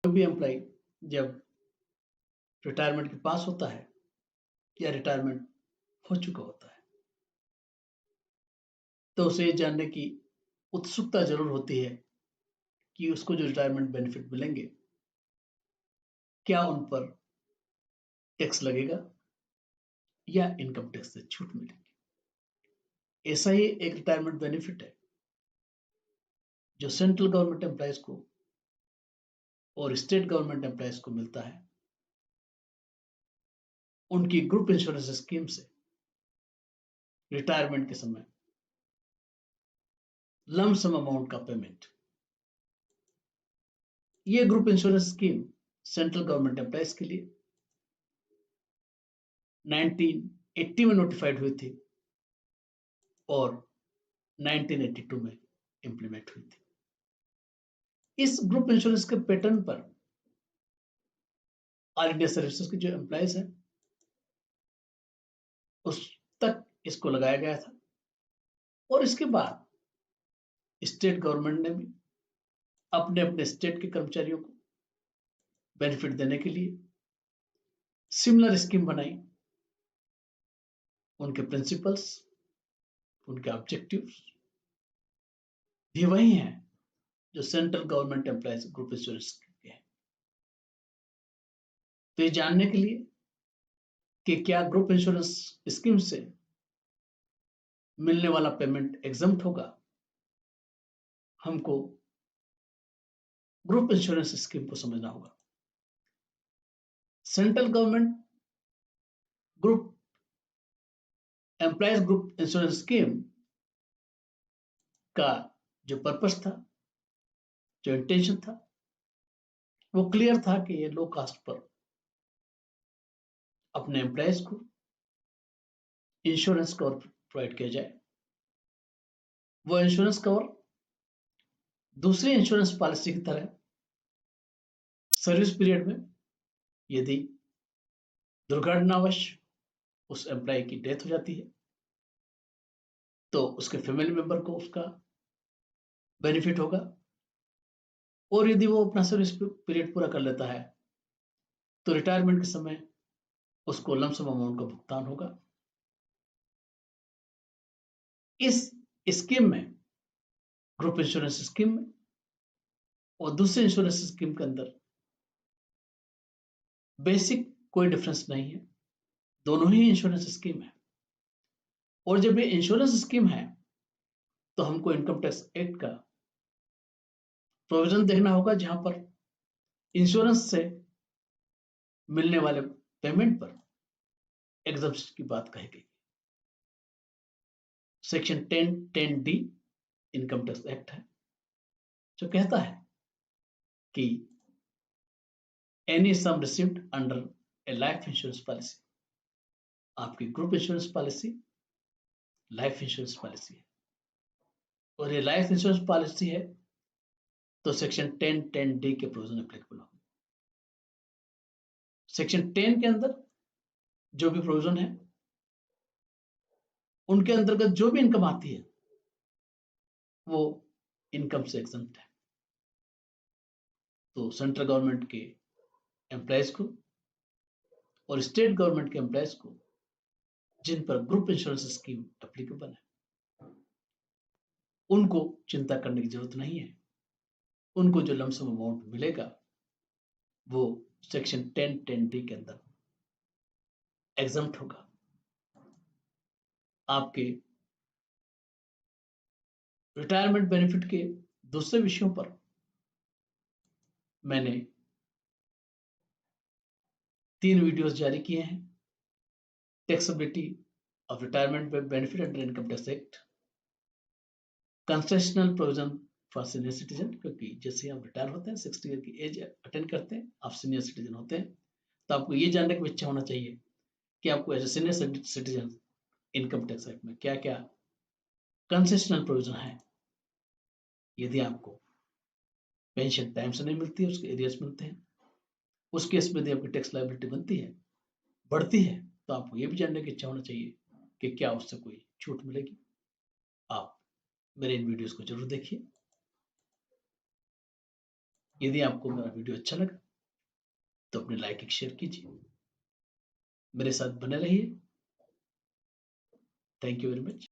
कोई भी एम्प्लॉय जब रिटायरमेंट के पास होता है या रिटायरमेंट हो चुका होता है, तो उसे ये जानने की उत्सुकता ज़रूर होती है कि उसको जो रिटायरमेंट बेनिफिट मिलेंगे, क्या उन पर टैक्स लगेगा या इनकम टैक्स से छूट मिलेगी। ऐसा ही एक रिटायरमेंट बेनिफिट है जो सेंट्रल गवर्नमेंट एम्प्लॉयज़ को और स्टेट गवर्नमेंट एम्प्लॉयज़ को मिलता है उनकी ग्रुप इंश्योरेंस स्कीम से रिटायरमेंट के समय लम सम अमाउंट का पेमेंट। ये group insurance scheme central government employees के लिए 1980 में नोटिफाइड हुई थी और 1982 में इंप्लीमेंट हुई थी। इस ग्रुप इंश्योरेंस के पैटर्न पर ऑल इंडिया सर्विसेज के जो एम्प्लॉयज हैं उस तक इसको लगाया गया था और इसके बाद स्टेट गवर्नमेंट ने भी अपने अपने स्टेट के कर्मचारियों को बेनिफिट देने के लिए सिमिलर स्कीम बनाई। उनके प्रिंसिपल्स, उनके ऑब्जेक्टिव्स भी वही हैं जो central government employees group insurance के हैं। तो ये जानने के लिए कि क्या ग्रुप इंश्योरेंस स्कीम से मिलने वाला पेमेंट एग्जम्प्ट होगा, हमको ग्रुप इंश्योरेंस स्कीम को समझना होगा। Central government group employees group insurance scheme का जो पर्पस था, जो इंटेंशन था, वो क्लियर था कि ये लो कास्ट पर अपने एम्प्लॉयज को इंश्योरेंस कवर प्रोवाइड किया जाए। वो इंश्योरेंस कवर दूसरी इंश्योरेंस पॉलिसी की तरह सर्विस पीरियड में यदि दुर्घटनावश उस एम्प्लॉय की डेथ हो जाती है तो उसके फैमिली मेंबर को उसका बेनिफिट होगा और यदि वो अपना सर्विस पीरियड पूरा कर लेता है तो रिटायरमेंट के समय उसको लमसम अमाउंट का भुगतान होगा। इस स्कीम में, ग्रुप इंश्योरेंस स्कीम में और दूसरे इंश्योरेंस स्कीम के अंदर बेसिक कोई डिफरेंस नहीं है, दोनों ही इंश्योरेंस स्कीम है। और जब ये इंश्योरेंस स्कीम है तो हमको इनकम टैक्स एक्ट का प्रोविजन देखना होगा जहां पर इंश्योरेंस से मिलने वाले पेमेंट पर एग्जम्पशन की बात कही गई। Section 10(10)(d) income tax act है जो कहता है कि any sum received under a life insurance policy, आपकी group insurance policy life insurance policy है और ये लाइफ इंश्योरेंस पॉलिसी है तो सेक्शन 10(10)(d) के प्रोविजन एप्लीकेबल होंगे। सेक्शन 10 के अंदर जो भी प्रोविजन है उनके अंतर्गत जो भी इनकम आती है वो इनकम से एग्जम्प्ट है। तो सेंट्रल गवर्नमेंट के एम्प्लॉयज को और स्टेट गवर्नमेंट के एम्प्लॉयज को जिन पर ग्रुप इंश्योरेंस स्कीम एप्लीकेबल है उनको चिंता करने की जरूरत नहीं है। उनको जो लमसम अमाउंट मिलेगा वो सेक्शन 10(10)(d) के अंदर एग्जम्प्ट होगा। आपके रिटायरमेंट बेनिफिट के दूसरे विषयों पर मैंने 3 वीडियोस जारी किए हैं। Taxability of retirement benefit under income tax act, concessional provision for senior citizen, क्योंकि जैसे आप रिटायर होते हैं 60 ईयर की एज अटेंड करते हैं आप सीनियर सिटीजन होते हैं तो आपको ये जानने की इच्छा होना चाहिए कि आपको as a senior citizen income tax act में क्या क्या कंसेशनल प्रोविजन है। यदि आपको पेंशन टाइम से नहीं मिलती है, उसके एरियर्स मिलते हैं, उस केस में यदि आपकी टैक्स लायबिलिटी बनती है, बढ़ती है, तो आपको ये भी जानने की इच्छा होना चाहिए कि क्या उससे कोई छूट मिलेगी। आप मेरे इन वीडियोस को जरूर देखिए। यदि आपको मेरा वीडियो अच्छा लगा तो अपने लाइक एक शेयर कीजिए, मेरे साथ बने रहिए। Thank you very much.